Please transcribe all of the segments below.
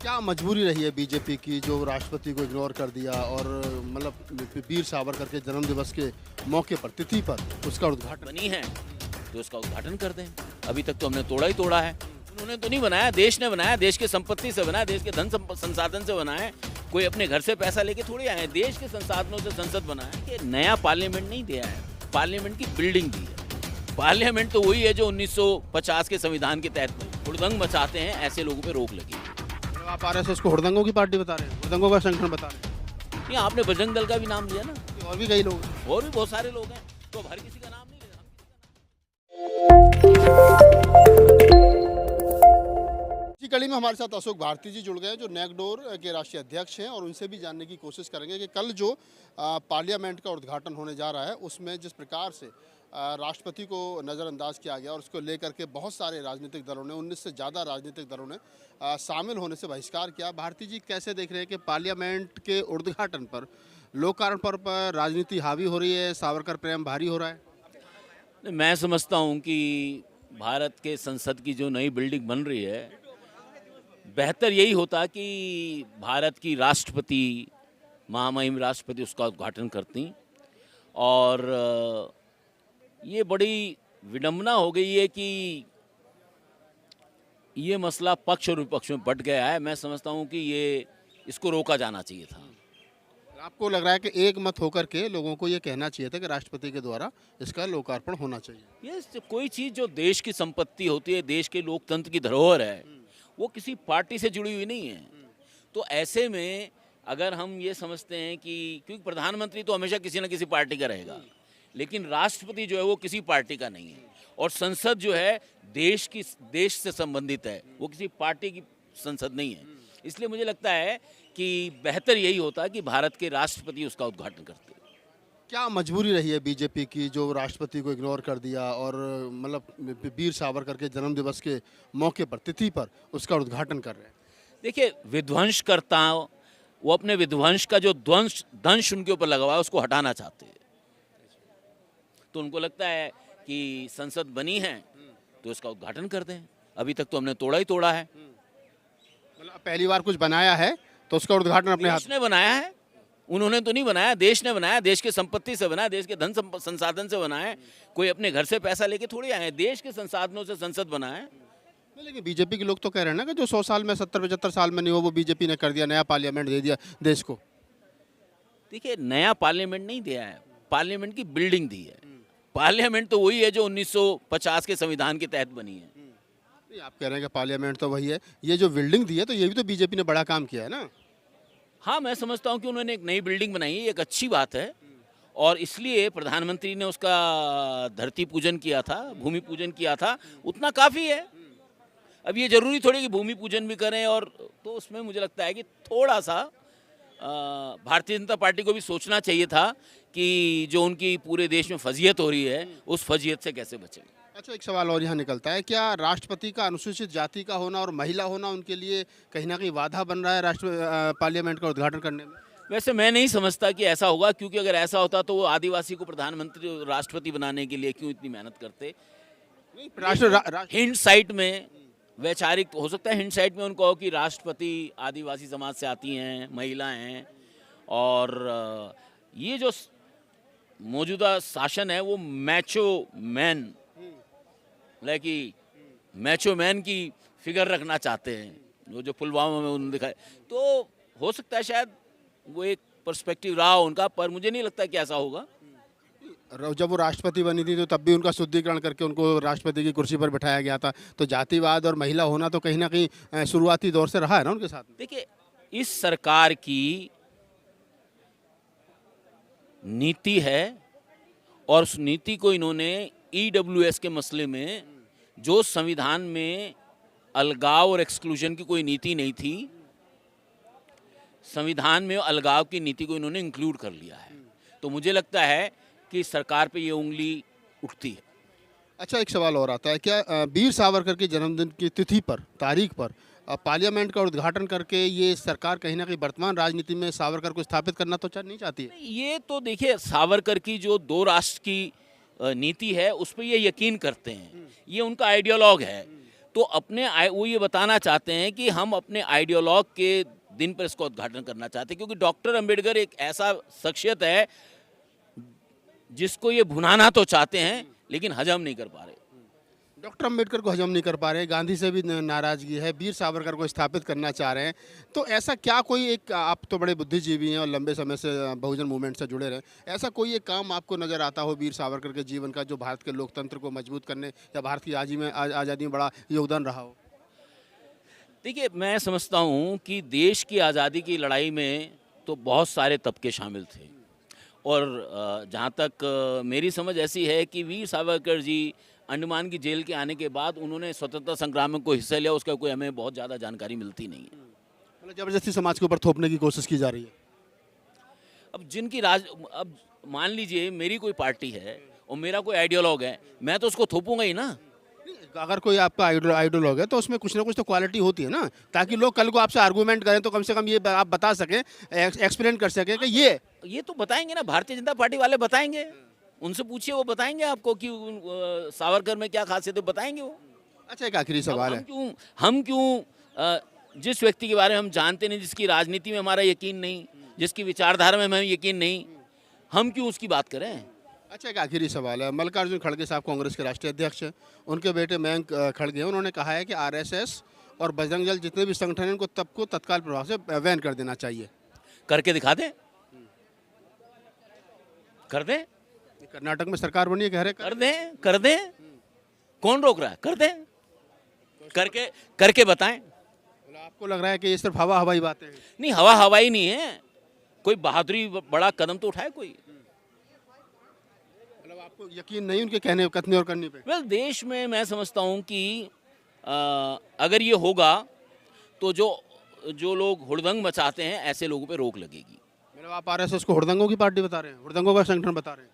क्या मजबूरी रही है बीजेपी की जो राष्ट्रपति को इग्नोर कर दिया और मतलब वीर सावरकर के जन्म दिवस के मौके पर तिथि पर उसका उद्घाटन। बनी है तो उसका उद्घाटन कर दें। अभी तक तो हमने तोड़ा ही तोड़ा है। उन्होंने तो नहीं बनाया, देश ने बनाया, देश के संपत्ति से बनाया, देश के संसाधन से बनाया है। कोई अपने घर से पैसा लेके थोड़ी आए हैं, देश के संसाधनों से संसद बनाया है। कि नया पार्लियामेंट नहीं दिया है, पार्लियामेंट की बिल्डिंग दी है। पार्लियामेंट तो वही है जो 1950 के संविधान के तहत हुड़दंग मचाते हैं, ऐसे लोगों पे रोक लगी। मतलब आप आरएसएस को हुड़दंगों की पार्टी बता रहे हैं, हुड़दंगों का संगठन बता रहे हैं। नहीं, आपने बजरंग दल का भी नाम लिया ना, और भी कई लोग हैं। और भी बहुत सारे लोग हैं, तो अब हर किसी का नाम नहीं लेना। इसी कड़ी में हमारे साथ अशोक भारती जी जुड़ गए जो नैकडोर के राष्ट्रीय अध्यक्ष हैं और उनसे भी जानने की कोशिश करेंगे कि कल जो पार्लियामेंट का उद्घाटन होने जा रहा है उसमें जिस प्रकार से राष्ट्रपति को नज़रअंदाज किया गया और उसको लेकर के बहुत सारे राजनीतिक दलों ने 19 से ज़्यादा राजनीतिक दलों ने शामिल होने से बहिष्कार किया। भारती जी कैसे देख रहे हैं कि पार्लियामेंट के उद्घाटन पर लोकार्पण पर राजनीति हावी हो रही है, सावरकर प्रेम भारी हो रहा है? मैं समझता हूँ कि भारत के संसद की जो नई बिल्डिंग बन रही है, बेहतर यही होता कि भारत की राष्ट्रपति, महामहिम राष्ट्रपति उसका उद्घाटन करती। और ये बड़ी विडंबना हो गई है कि ये मसला पक्ष और विपक्ष में बंट गया है। मैं समझता हूँ कि इसको रोका जाना चाहिए था। आपको लग रहा है कि एक मत होकर के लोगों को ये कहना चाहिए था कि राष्ट्रपति के द्वारा इसका लोकार्पण होना चाहिए? ये कोई चीज़ जो देश की संपत्ति होती है, देश के लोकतंत्र की धरोहर है, वो किसी पार्टी से जुड़ी हुई नहीं है। तो ऐसे में अगर हम ये समझते हैं कि क्योंकि प्रधानमंत्री तो हमेशा किसी न किसी पार्टी का रहेगा, लेकिन राष्ट्रपति जो है वो किसी पार्टी का नहीं है, और संसद जो है देश से संबंधित है, वो किसी पार्टी की संसद नहीं है। इसलिए मुझे लगता है कि बेहतर यही होता कि भारत के राष्ट्रपति उसका उद्घाटन करते। क्या मजबूरी रही है बीजेपी की जो राष्ट्रपति को इग्नोर कर दिया और मतलब वीर सावरकर के जन्म दिवस के मौके पर तिथि पर उसका उद्घाटन कर रहे हैं? देखिए, विध्वंसकर्ता वो अपने विध्वंस का जो दंश उनके ऊपर लगा हुआ है उसको हटाना चाहते हैं। तो उनको लगता है कि संसद बनी है तो उसका उद्घाटन कर दें। अभी तक तो हमने तोड़ा ही तोड़ा है। मतलब पहली बार कुछ बनाया है तो उसका उद्घाटन अपने हाथ देश ने बनाया है, उन्होंने तो नहीं बनाया, देश ने बनाया, देश के संपत्ति से बनाया, देश के संसाधन से बनाया है। कोई अपने घर से पैसा लेके थोड़ी आए हैं, देश के संसाधनों से संसद बनाया है। लेकिन बीजेपी के लोग तो कह रहे हैं ना कि जो 100 साल में 70-75 साल में नहीं हो वो बीजेपी ने कर दिया, नया पार्लियामेंट दे दिया देश को। देखिए, नया पार्लियामेंट नहीं दिया है, पार्लियामेंट की बिल्डिंग दी है। पार्लियामेंट तो वही है जो 1950 के संविधान के तहत बनी है। आप कह रहे हैं कि पार्लियामेंट तो वही है, ये जो बिल्डिंग दी है तो ये भी तो बीजेपी ने बड़ा काम किया है ना? हाँ, मैं समझता हूँ कि उन्होंने एक नई बिल्डिंग बनाई है, एक अच्छी बात है, और इसलिए प्रधानमंत्री ने उसका धरती पूजन किया था, भूमि पूजन किया था, उतना काफ़ी है। अब ये जरूरी थोड़ी कि भूमि पूजन भी करें, और तो उसमें मुझे लगता है कि थोड़ा सा भारतीय जनता पार्टी को भी सोचना चाहिए था कि जो उनकी पूरे देश में फजीयत हो रही है उस फजीयत से कैसे बचें। अच्छा, एक सवाल और यहाँ निकलता है, क्या राष्ट्रपति का अनुसूचित जाति का होना और महिला होना उनके लिए कहीं ना कहीं बाधा बन रहा है पार्लियामेंट का उद्घाटन करने में? वैसे मैं नहीं समझता कि ऐसा होगा, क्योंकि अगर ऐसा होता तो वो आदिवासी को प्रधानमंत्री राष्ट्रपति बनाने के लिए क्यों इतनी मेहनत करते। हिंड साइट में वैचारिक हो सकता है, हिंड साइट में उनको हो कि राष्ट्रपति आदिवासी समाज से आती हैं, महिलाएं हैं, और ये जो मौजूदा शासन है वो मैचो मैन की फिगर रखना चाहते हैं, जो पुलवामा में उन्होंने दिखाया। तो हो सकता है शायद वो एक पर्सपेक्टिव रहा उनका, पर मुझे नहीं लगता कि ऐसा होगा। जब वो राष्ट्रपति बनी थी तो तब भी उनका शुद्धिकरण करके उनको राष्ट्रपति की कुर्सी पर बिठाया गया था, तो जातिवाद और महिला होना तो कहीं ना कहीं शुरुआती दौर से रहा है ना उनके साथ में। देखिए, इस सरकार की नीति है, और उस नीति को इन्होंने EWS के मसले में, जो संविधान में अलगाव और एक्सक्लूजन की कोई नीति नहीं थी, संविधान में अलगाव की नीति को इन्होंने इंक्लूड कर लिया है। तो मुझे लगता है कि सरकार पे ये उंगली उठती है। अच्छा, एक सवाल और आता है, क्या वीर सावरकर के जन्मदिन की तिथि पर, तारीख पर पार्लियामेंट का उद्घाटन करके ये सरकार कहीं ना कहीं वर्तमान राजनीति में सावरकर को स्थापित करना तो नहीं चाहती है? ये तो देखिए, सावरकर की जो 2 राष्ट्र की नीति है उस पर ये यकीन करते हैं, ये उनका आइडियोलॉग है। तो वो ये बताना चाहते हैं कि हम अपने आइडियोलॉग के दिन पर इसका उद्घाटन करना चाहते हैं, क्योंकि डॉक्टर अंबेडकर एक ऐसा शख्सियत है जिसको ये भुनाना तो चाहते हैं लेकिन हजम नहीं कर पा रहे। डॉक्टर अंबेडकर को हजम नहीं कर पा रहे, गांधी से भी नाराजगी है, वीर सावरकर को स्थापित करना चाह रहे हैं। तो ऐसा क्या कोई एक, आप तो बड़े बुद्धिजीवी हैं और लंबे समय से बहुजन मूवमेंट से जुड़े रहे, ऐसा कोई एक काम आपको नज़र आता हो वीर सावरकर के जीवन का जो भारत के लोकतंत्र को मजबूत करने या भारत की आज़ादी में बड़ा योगदान रहा हो? देखिए, मैं समझता हूँ कि देश की आज़ादी की लड़ाई में तो बहुत सारे तबके शामिल थे, और जहाँ तक मेरी समझ ऐसी है कि वीर सावरकर जी अंडमान की जेल के आने के बाद उन्होंने स्वतंत्रता संग्राम में कोई हिस्सा लिया, उसका कोई हमें बहुत ज़्यादा जानकारी मिलती नहीं है। मतलब ज़बरदस्ती समाज के ऊपर थोपने की कोशिश की जा रही है। अब मान लीजिए मेरी कोई पार्टी है और मेरा कोई आइडियोलॉग है, मैं तो उसको थोपूंगा ही ना। अगर कोई आपका आइडियोलॉग है तो उसमें कुछ ना कुछ तो क्वालिटी होती है ना, ताकि लोग कल को आपसे आर्गूमेंट करें तो कम से कम ये आप बता सकें, एक्सप्लेन कर सकें कि ये तो बताएंगे ना, भारतीय जनता पार्टी वाले बताएंगे, उनसे पूछिए, वो बताएंगे आपको कि सावरकर में क्या खासियत है, बताएंगे वो। अच्छा, एक आखिरी सवाल है, हम क्यों जिस व्यक्ति के बारे में हम जानते नहीं, जिसकी राजनीति में हमारा यकीन नहीं, जिसकी विचारधारा में हमें यकीन नहीं, हम क्यों उसकी बात करें? अच्छा, एक आखिरी सवाल है, मल्लिकार्जुन खड़गे साहब कांग्रेस के राष्ट्रीय अध्यक्ष हैं, उनके बेटे मयंक खड़गे हैं, उन्होंने कहा है कि आरएसएस और बजरंग दल जितने भी संगठन हैं उनको सबको तत्काल प्रभाव से बैन कर देना चाहिए। करके दिखा दें, कर दें। कर्नाटक में सरकार बनी है, कह रहे कर दें, कौन रोक रहा है? कर दें, करके बताएं। आपको लग रहा है कि ये सिर्फ हवा हवाई बातें हैं? नहीं, हवा हवाई नहीं है, कोई बहादुरी बड़ा कदम तो उठाए कोई। मतलब आपको यकीन नहीं उनके कहने कथने और करने पे? देश में मैं समझता हूं कि अगर ये होगा तो जो लोग हुड़दंग मचाते हैं, ऐसे लोगों पे रोक लगेगी। मतलब आप आरएसएस को हुड़दंगों की पार्टी बता रहे हैं, हुड़दंगों का संगठन बता रहे हैं?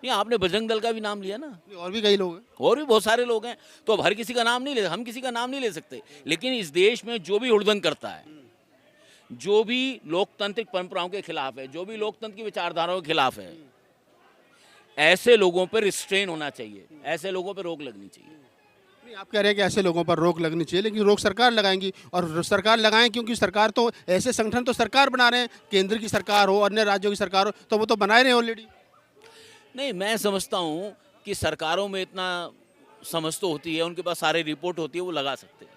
नहीं, आपने बजरंग दल का भी नाम लिया ना। और भी कई लोग हैं, और भी बहुत सारे लोग हैं, तो अब हर किसी का नाम नहीं ले, हम किसी का नाम नहीं ले सकते, लेकिन इस देश में जो भी हुड़दंग करता है, जो भी लोकतांत्रिक परंपराओं के खिलाफ है, जो भी लोकतंत्र की विचारधाराओं के खिलाफ है, ऐसे लोगों पर रिस्ट्रेन होना चाहिए, ऐसे लोगों पर रोक लगनी चाहिए। नहीं, आप कह रहे हैं कि ऐसे लोगों पर रोक लगनी चाहिए, लेकिन रोक सरकार लगाएंगी, और सरकार लगाएं क्योंकि सरकार तो ऐसे संगठन तो सरकार बना रहे हैं, केंद्र की सरकार हो, अन्य राज्यों की सरकार हो, तो वो तो बना रहे हैं ऑलरेडी। नहीं, मैं समझता हूँ कि सरकारों में इतना समझ तो होती है, उनके पास सारी रिपोर्ट होती है, वो लगा सकते हैं।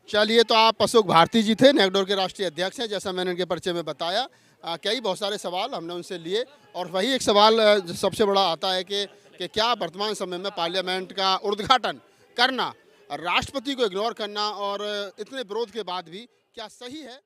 चलिए, तो आप अशोक भारती जी थे, नेकडोर के राष्ट्रीय अध्यक्ष हैं, जैसा मैंने इनके परिचय में बताया। कई बहुत सारे सवाल हमने उनसे लिए, और वही एक सवाल सबसे बड़ा आता है कि क्या वर्तमान समय में पार्लियामेंट का उद्घाटन करना, राष्ट्रपति को इग्नोर करना और इतने विरोध के बाद भी क्या सही है?